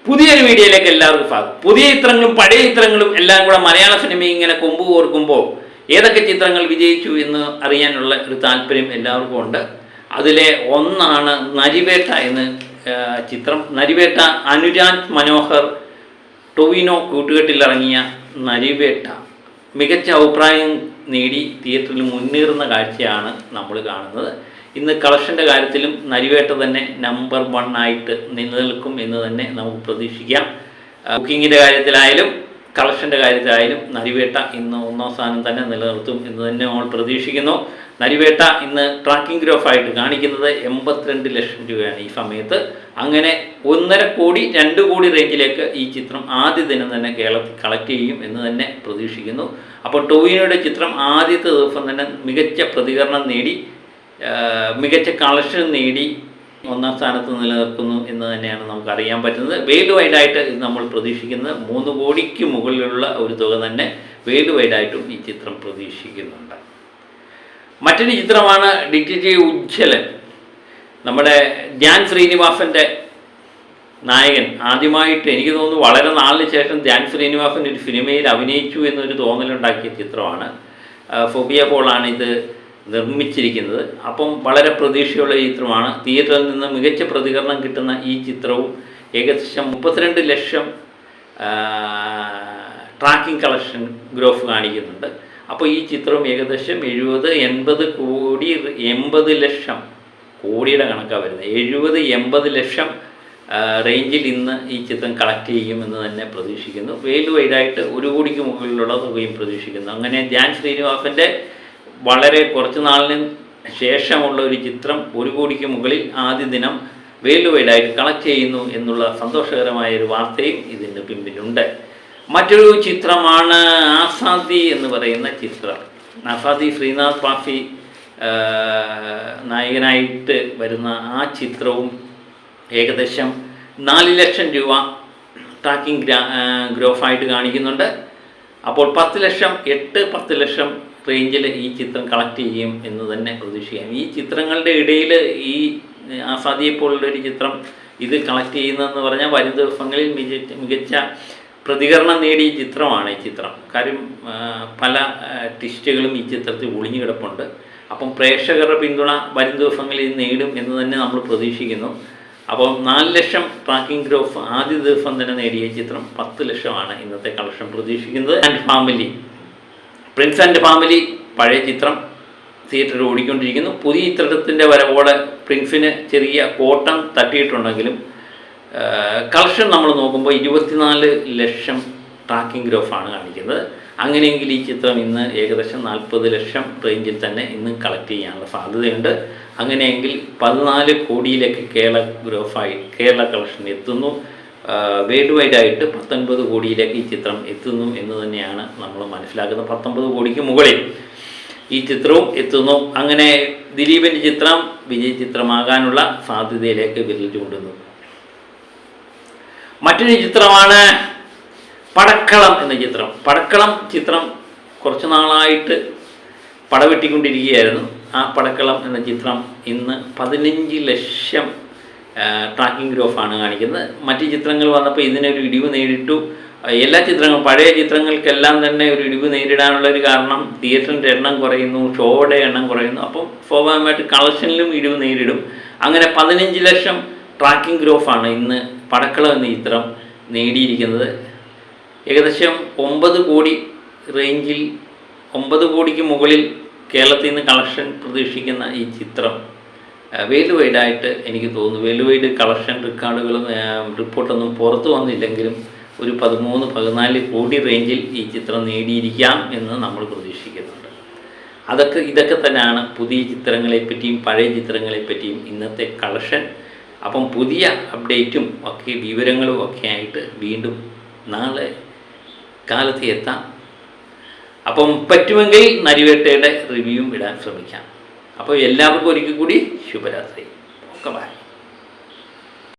പുതിയൊരു വീഡിയോയിലേക്ക് എല്ലാവർക്കും സ്വാഗതം. പുതിയ ചിത്രങ്ങളും പഴയ ചിത്രങ്ങളും എല്ലാം കൂടെ മലയാള സിനിമ ഇങ്ങനെ കൊമ്പ് കോർക്കുമ്പോൾ ഏതൊക്കെ ചിത്രങ്ങൾ വിജയിച്ചു എന്ന് അറിയാനുള്ള ഒരു താല്പര്യം എല്ലാവർക്കും ഉണ്ട്. അതിലെ ഒന്നാണ് നരിവേട്ട എന്ന ചിത്രം. നരിവേട്ട അനുരാജ് മനോഹർ ടൊവിനോ കൂട്ടുകെട്ടിലിറങ്ങിയ നരിവേട്ട മികച്ച അഭിപ്രായം നേടി തിയേറ്ററിൽ മുന്നേറുന്ന കാഴ്ചയാണ് നമ്മൾ കാണുന്നത്. ഇന്ന് കളക്ഷൻ്റെ കാര്യത്തിലും നരിവേട്ട തന്നെ നമ്പർ 1 ആയിട്ട് നിലനിൽക്കും എന്ന് തന്നെ നമുക്ക് പ്രതീക്ഷിക്കാം. ബുക്കിങ്ങിൻ്റെ കാര്യത്തിലായാലും കളക്ഷൻ്റെ കാര്യത്തിലായാലും നരിവേട്ട ഇന്ന് 1ാം സ്ഥാനം തന്നെ നിലനിർത്തും എന്ന് തന്നെ നമ്മൾ പ്രതീക്ഷിക്കുന്നു. നരിവേട്ട ഇന്ന് ട്രാക്കിംഗ് ഗ്രോഫായിട്ട് കാണിക്കുന്നത് 82 ലക്ഷം രൂപയാണ് ഈ സമയത്ത്. അങ്ങനെ 1.5 കോടി 2 കോടി റേഞ്ചിലേക്ക് ഈ ചിത്രം ആദ്യ ദിനം തന്നെ കേരളത്തിൽ കളക്ട് ചെയ്യും എന്ന് തന്നെ പ്രതീക്ഷിക്കുന്നു. അപ്പോൾ ടൊവിനോയുടെ ചിത്രം ആദ്യത്തെ ദിവസം തന്നെ മികച്ച പ്രതികരണം നേടി മികച്ച കളക്ഷൻ നേടി 1ാം സ്ഥാനത്ത് നിലനിർത്തുന്നു എന്ന് തന്നെയാണ് നമുക്ക് അറിയാൻ പറ്റുന്നത്. വേൾഡ് വൈഡായിട്ട് നമ്മൾ പ്രതീക്ഷിക്കുന്നത് 3 കോടിക്ക് മുകളിലുള്ള ഒരു തുക തന്നെ വേൾഡ് വൈഡായിട്ടും ഈ ചിത്രം പ്രതീക്ഷിക്കുന്നുണ്ട്. മറ്റൊരു ചിത്രമാണ് ഡിറ്റക്റ്റീവ് ഉജ്ജ്വലൻ. നമ്മുടെ ധ്യാൻ ശ്രീനിവാസൻ്റെ നായകൻ ആദ്യമായിട്ട് എനിക്ക് തോന്നുന്നു വളരെ നാളിന് ശേഷം ധ്യാൻ ശ്രീനിവാസൻ ഒരു സിനിമയിൽ അഭിനയിച്ചു എന്നൊരു തോന്നലുണ്ടാക്കിയ ചിത്രമാണ്. ഫോബിയ പോളാണ് ഇത് നിർമ്മിച്ചിരിക്കുന്നത്. അപ്പം വളരെ പ്രതീക്ഷയുള്ള ചിത്രമാണ്. തിയേറ്ററിൽ നിന്ന് മികച്ച പ്രതികരണം കിട്ടുന്ന ഈ ചിത്രവും ഏകദേശം 32 ലക്ഷം ട്രാക്കിംഗ് കളക്ഷൻ ഗ്രോഫ് കാണിക്കുന്നുണ്ട്. അപ്പോൾ ഈ ചിത്രം ഏകദേശം 70-80 കോടി 80 ലക്ഷം കോടിയുടെ കണക്കാണ് വരുന്നത്. 70-80 ലക്ഷം റേഞ്ചിൽ ഇന്ന് ഈ ചിത്രം കളക്ട് ചെയ്യുമെന്ന് തന്നെ പ്രതീക്ഷിക്കുന്നു. വേൾഡ് വൈഡായിട്ട് 1 കോടിക്ക് മുകളിലുള്ള തുകയും പ്രതീക്ഷിക്കുന്നു. അങ്ങനെ ധ്യാൻ ശ്രീനിവാസൻ്റെ വളരെ കുറച്ച് നാളിന് ശേഷമുള്ള ഒരു ചിത്രം 1 കോടിക്ക് മുകളിൽ ആദ്യ ദിനം വേൾഡ് വൈഡായിട്ട് കളക്ട് ചെയ്യുന്നു എന്നുള്ള സന്തോഷകരമായൊരു വാർത്തയും ഇതിന് പിമ്പിലുണ്ട്. മറ്റൊരു ചിത്രമാണ് ആസാദി എന്ന് പറയുന്ന ചിത്രം. ആസാദി ശ്രീനാഥ് പാഫി നായകനായിട്ട് വരുന്ന ആ ചിത്രവും ഏകദേശം 4 ലക്ഷം രൂപ ട്രാക്കിംഗ് ഗ്രോഫായിട്ട് കാണിക്കുന്നുണ്ട്. അപ്പോൾ 10 ലക്ഷം 8-10 ലക്ഷം റേഞ്ചിൽ ഈ ചിത്രം കളക്ട് ചെയ്യും എന്ന് തന്നെ പ്രതീക്ഷിക്കാം. ഈ ചിത്രങ്ങളുടെ ഇടയിൽ ഈ ആസാദിയെ പോലുള്ളൊരു ചിത്രം ഇത് കളക്ട് ചെയ്യുന്നതെന്ന് പറഞ്ഞാൽ വരും ദിവസങ്ങളിൽ മികച്ച പ്രതികരണം നേടിയ ചിത്രമാണ് ഈ ചിത്രം. കാര്യം പല ട്വിസ്റ്റുകളും ഈ ചിത്രത്തിൽ ഒളിഞ്ഞു കിടപ്പുണ്ട്. അപ്പം പ്രേക്ഷകരുടെ പിന്തുണ വരും ദിവസങ്ങളിൽ നേടും എന്ന് തന്നെ നമ്മൾ പ്രതീക്ഷിക്കുന്നു. അപ്പോൾ 4 ലക്ഷം ട്രാക്കിംഗ് ഗ്രോഫ് ആദ്യ ദിവസം തന്നെ നേടിയ ചിത്രം 10 ലക്ഷമാണ് ഇന്നത്തെ കളക്ഷൻ പ്രതീക്ഷിക്കുന്നത്. And family, Prince and family പഴയ ചിത്രം തിയേറ്ററിൽ ഓടിക്കൊണ്ടിരിക്കുന്നു. പുതിയ ചിത്രത്തിൻ്റെ വരവോടെ പ്രിൻസിന് ചെറിയ കോട്ടം തട്ടിയിട്ടുണ്ടെങ്കിലും കളക്ഷൻ നമ്മൾ നോക്കുമ്പോൾ 24 ലക്ഷം ട്രാക്കിംഗ് ഗ്രോഫാണ് കാണിക്കുന്നത്. അങ്ങനെയെങ്കിൽ ഈ ചിത്രം ഇന്ന് ഏകദേശം 40 ലക്ഷം റേഞ്ചിൽ തന്നെ ഇന്ന് കളക്ട് ചെയ്യാനുള്ള സാധ്യതയുണ്ട്. അങ്ങനെയെങ്കിൽ 14 കോടിയിലേക്ക് കേരള കളക്ഷൻ എത്തുന്നു. വേൾഡ് വൈഡായിട്ട് 19 കോടിയിലേക്ക് ഈ ചിത്രം എത്തുന്നു എന്ന് തന്നെയാണ് നമ്മൾ മനസ്സിലാക്കുന്നത്. 19 കോടിക്ക് മുകളിൽ ഈ ചിത്രവും എത്തുന്നു. അങ്ങനെ ദിലീപിൻ്റെ ചിത്രം വിജയ ചിത്രമാകാനുള്ള സാധ്യതയിലേക്ക് വിരൽ ചൂണ്ടുന്നു. മറ്റൊരു ചിത്രമാണ് പടക്കളം എന്ന ചിത്രം. പടക്കളം ചിത്രം കുറച്ച് നാളായിട്ട് പടവെട്ടിക്കൊണ്ടിരിക്കുകയായിരുന്നു. ആ പടക്കളം എന്ന ചിത്രം ഇന്ന് 15 ലക്ഷം ട്രാക്കിംഗ് ഗ്രോഫാണ് കാണിക്കുന്നത്. മറ്റ് ചിത്രങ്ങൾ വന്നപ്പോൾ ഇതിനൊരു ഇടിവ് നേരിട്ടു. എല്ലാ ചിത്രങ്ങളും പഴയ ചിത്രങ്ങൾക്കെല്ലാം തന്നെ ഒരു ഇടിവ് നേരിടാനുള്ളൊരു കാരണം തിയേറ്ററിൻ്റെ എണ്ണം കുറയുന്നു, ഷോയുടെ എണ്ണം കുറയുന്നു. അപ്പം സ്വാഭാവികമായിട്ട് കളക്ഷനിലും ഇടിവ് നേരിടും. അങ്ങനെ 15 ലക്ഷം ട്രാക്കിംഗ് ഗ്രോഫാണ് ഇന്ന് പടക്കളം എന്ന ചിത്രം നേടിയിരിക്കുന്നത്. ഏകദേശം 9 കോടി റേഞ്ചിൽ 9 കോടിക്ക് മുകളിൽ കേരളത്തിൽ നിന്ന് കളക്ഷൻ പ്രതീക്ഷിക്കുന്ന ഈ ചിത്രം വേൾഡ് വൈഡായിട്ട് എനിക്ക് തോന്നുന്നു വേൾഡ് വൈഡ് കളക്ഷൻ റെക്കോർഡുകളും റിപ്പോർട്ടൊന്നും പുറത്തു വന്നില്ലെങ്കിലും ഒരു 13-14 കോടി റേഞ്ചിൽ ഈ ചിത്രം നേടിയിരിക്കാം എന്ന് നമ്മൾ പ്രതീക്ഷിക്കുന്നുണ്ട്. ഇതൊക്കെ തന്നെയാണ് പുതിയ ചിത്രങ്ങളെപ്പറ്റിയും പഴയ ചിത്രങ്ങളെപ്പറ്റിയും ഇന്നത്തെ കളക്ഷൻ. അപ്പം പുതിയ അപ്ഡേറ്റും ഒക്കെ വിവരങ്ങളും ഒക്കെ ആയിട്ട് വീണ്ടും നാളെ കാലത്ത് എത്താം. അപ്പം പറ്റുമെങ്കിൽ നരിവേട്ടയുടെ റിവ്യൂവും ഇടാൻ ശ്രമിക്കാം. അപ്പോൾ എല്ലാവർക്കും ഒരിക്കൽ കൂടി ശുഭരാത്രി. Okay, by.